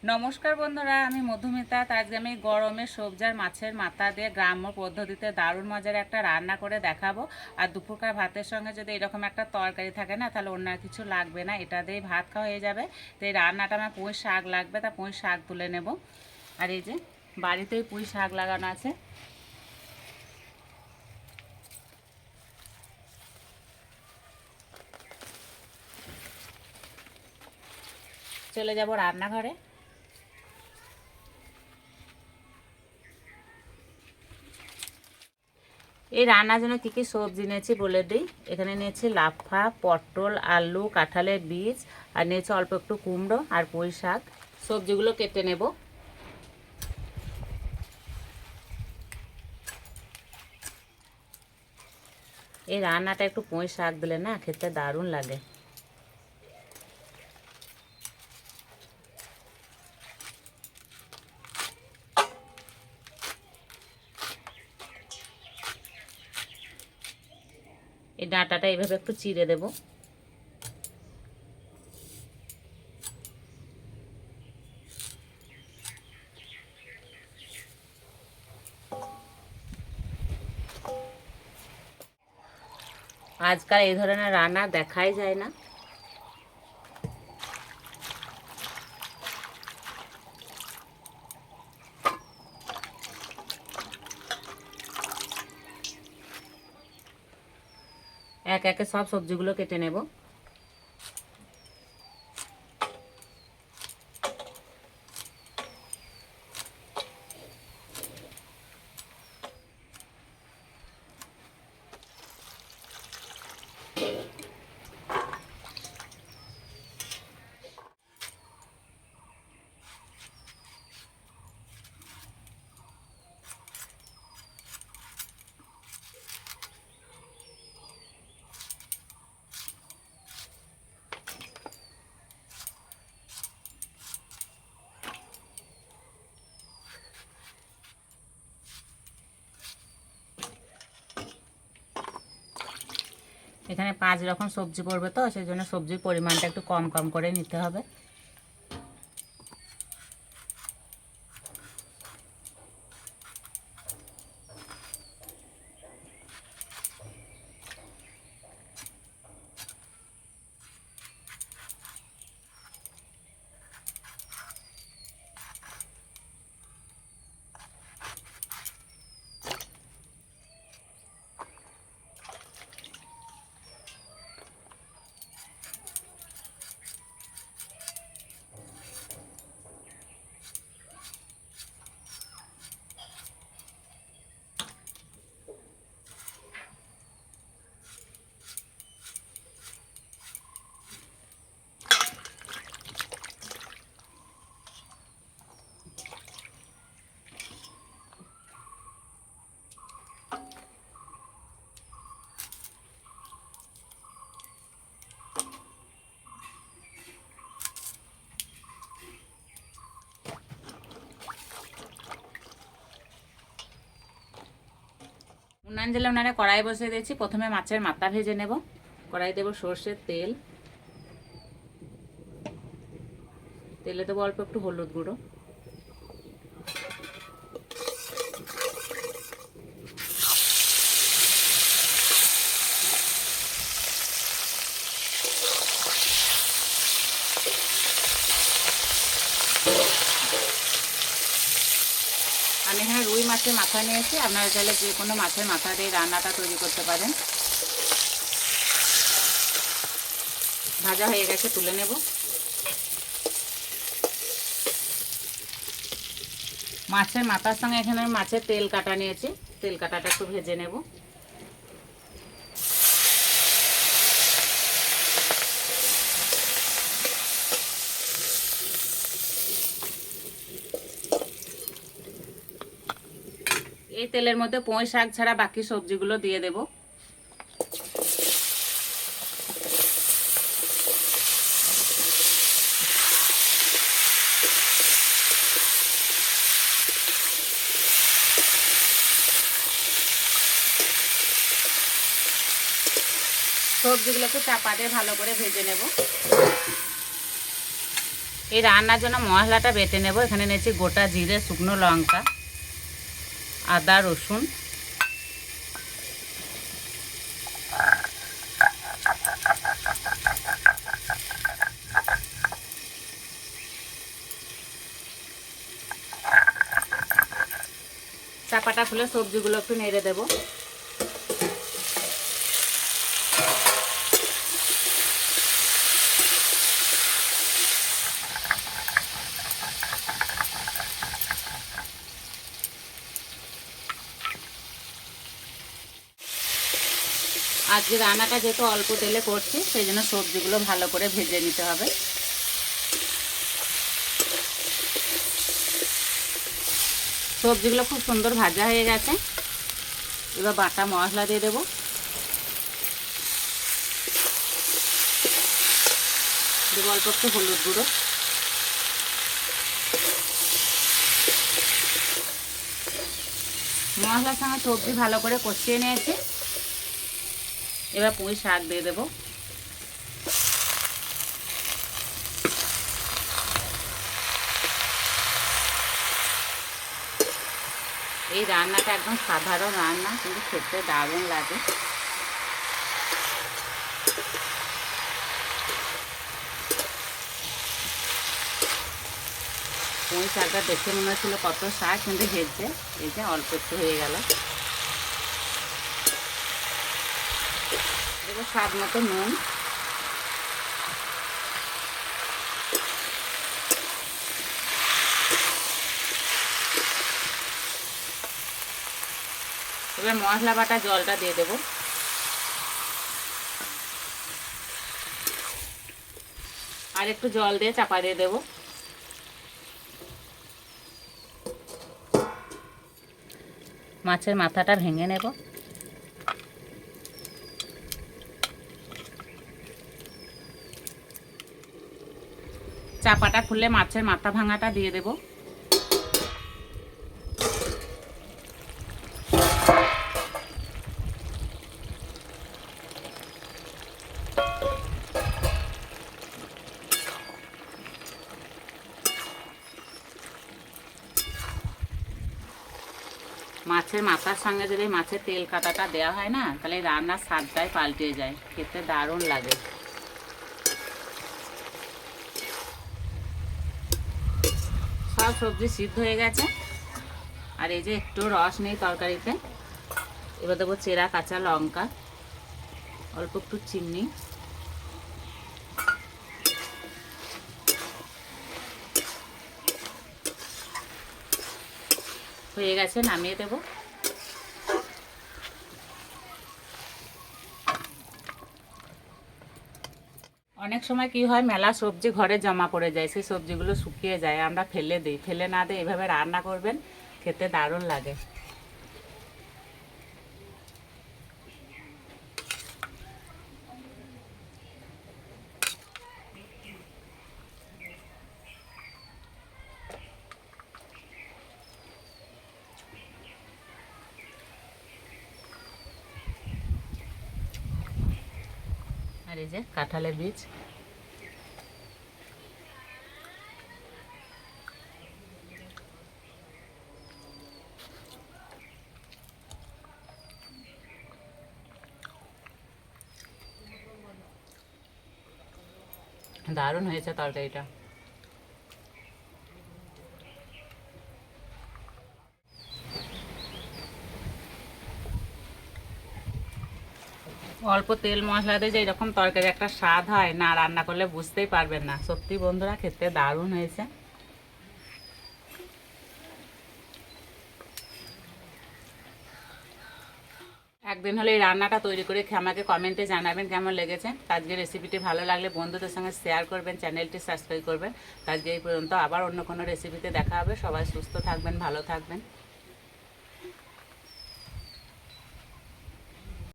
নমস্কার বন্ধুরা, আমি মধুমিতা। আজকে আমি গরমে সবজি আর মাছের মাথা দিয়ে গ্রাম্য পদ্ধতিতে দারুণ মজার একটা রান্না করে দেখাবো। আর দুপুরকার ভাতের সঙ্গে যদি এরকম একটা তরকারি থাকে না, তাহলে অন্য আর কিছু লাগবে না, এটা দিয়েই ভাত খাওয়া হয়ে যাবে। তো এই রান্নাটা আমার পুঁই শাক লাগবে, তা পুঁই শাক তুলে নেব। আর এই যে বাড়িতেই পুঁই শাক লাগানো আছে। চলে যাব রান্নাঘরে। এই রান্নার জন্য কী কী সবজি নিয়েছি বলে দিই। এখানে নিয়েছি লাফা, পটল, আলু, কাঁঠালের বীজ, আর নিয়েছি অল্প একটু কুমড়ো আর পুঁই শাক। সবজিগুলো কেটে নেব। এই রান্নাটা একটু পুঁই শাক দিলে না খেতে দারুণ লাগে। এই ডাঁটাটা এইভাবে একটু চিড়ে দেব। আজকাল এই ধরনের রান্না দেখাই যায় না। এক একে সব সবজিগুলো কেটে নেব। এখানে 5 রকম সবজি পড়বে, তো সেই জন্য সবজির পরিমাণটা একটু কম কম করে নিতে হবে। উনান জ্বালা উনানে কড়াই বসিয়ে দিয়েছি। প্রথমে মাছের মাথা ভেজে নেব। কড়াই দেব সর্ষের তেল, তেলে দেবো অল্প একটু হলুদ গুঁড়ো, আমি এখানে রুই মাছের মাথা নিয়েছি। আপনারা চাইলে যে কোনো মাছের মাথা দিয়ে রান্নাটা তৈরি করতে পারেন। ভাজা হয়ে গেছে, তুলে নেব। মাছের মাথার সঙ্গে এখানে মাছের তেল কাটা নিয়েছি, তেল কাটাটা একটু ভেজে নেব। এই তেলের মধ্যে পুঁই শাক ছাড়া বাকি সবজিগুলো দিয়ে দেব। সবজিগুলোকে চাপা দিয়ে ভালো করে ভেজে নেব। এই রান্নার জন্য মশলাটা বেটে নেব। এখানে নিয়েছি গোটা জিরে, শুকনো লঙ্কা, আদা, রসুন, চাপাটা খুলে সবজিগুলো একটু নেড়ে দেব। আজকে রান্নাটা যেহেতু অল্প তেলে করছি, সেই জন্য সবজিগুলো ভালো করে ভেজে নিতে হবে। সবজিগুলো খুব সুন্দর ভাজা হয়ে গেছে। এবার বাটা মশলা দিয়ে দেবো। দেবো অল্প একটু হলুদ গুঁড়ো, মশলার সঙ্গে সবজি ভালো করে কষিয়ে নিয়েছি। এবার পুঁই শাক দিয়ে দেবো। এই রান্নাটা একদম সাধারণ রান্না, কিন্তু খেতে দারুণ লাগে। পুঁই শাকটা দেখে মনে হচ্ছিল কত শাক, কিন্তু হেঁচে এই যে অল্প একটু হয়ে গেল। এবার স্বাদ মতো নুন, এবার মশলা বাটা জলটা দিয়ে দেবো। আর একটু জল দিয়ে চাপা দিয়ে দেবো। মাছের মাথাটা ভেঙে নেব। চাপাটা খুলে মাছের মাথা ভাঙাটা দিয়ে দেব। মাছের মাথার সঙ্গে যদি মাছের তেল কাটাটা দেওয়া হয় না, তাহলে রান্নার স্বাদটাই পাল্টে যায়, খেতে দারুণ লাগে। সব সবজি সিদ্ধ হয়ে গেছে, আর এই যে একটু রস নেই তরকারিতে। এবার দেবো চেরা কাঁচা লঙ্কা, অল্প একটু চিনি, হয়ে গেছে, নামিয়ে দেব। অনেক সময় কি হয়, মেলা সবজি ঘরে জমা পড়ে যায়, সেই সবজিগুলো শুকিয়ে যায়, আমরা ফেলে দিই। ফেলে না দিয়ে এভাবে রান্না করবেন, খেতে দারুণ লাগে। আর এই যে কাঁঠালের বীজ, দারুণ হয়েছে তরকারিটা। অল্প তেল মশলা দিয়ে যে এরকম তরকারি একটা স্বাদ হয় না, রান্না করলে বুঝতেই পারবেন না। সত্যি বন্ধুরা, খেতে দারুণ হয়েছে। একদিন হলে এই রান্নাটা তৈরি করে আমাকে কমেন্টে জানাবেন কেমন লেগেছে। আজকে রেসিপিটি ভালো লাগলে বন্ধুদের সঙ্গে শেয়ার করবেন, চ্যানেলটি সাবস্ক্রাইব করবেন। আজকে এই পর্যন্ত, আবার অন্য কোনো রেসিপিতে দেখা হবে। সবাই সুস্থ থাকবেন, ভালো থাকবেন।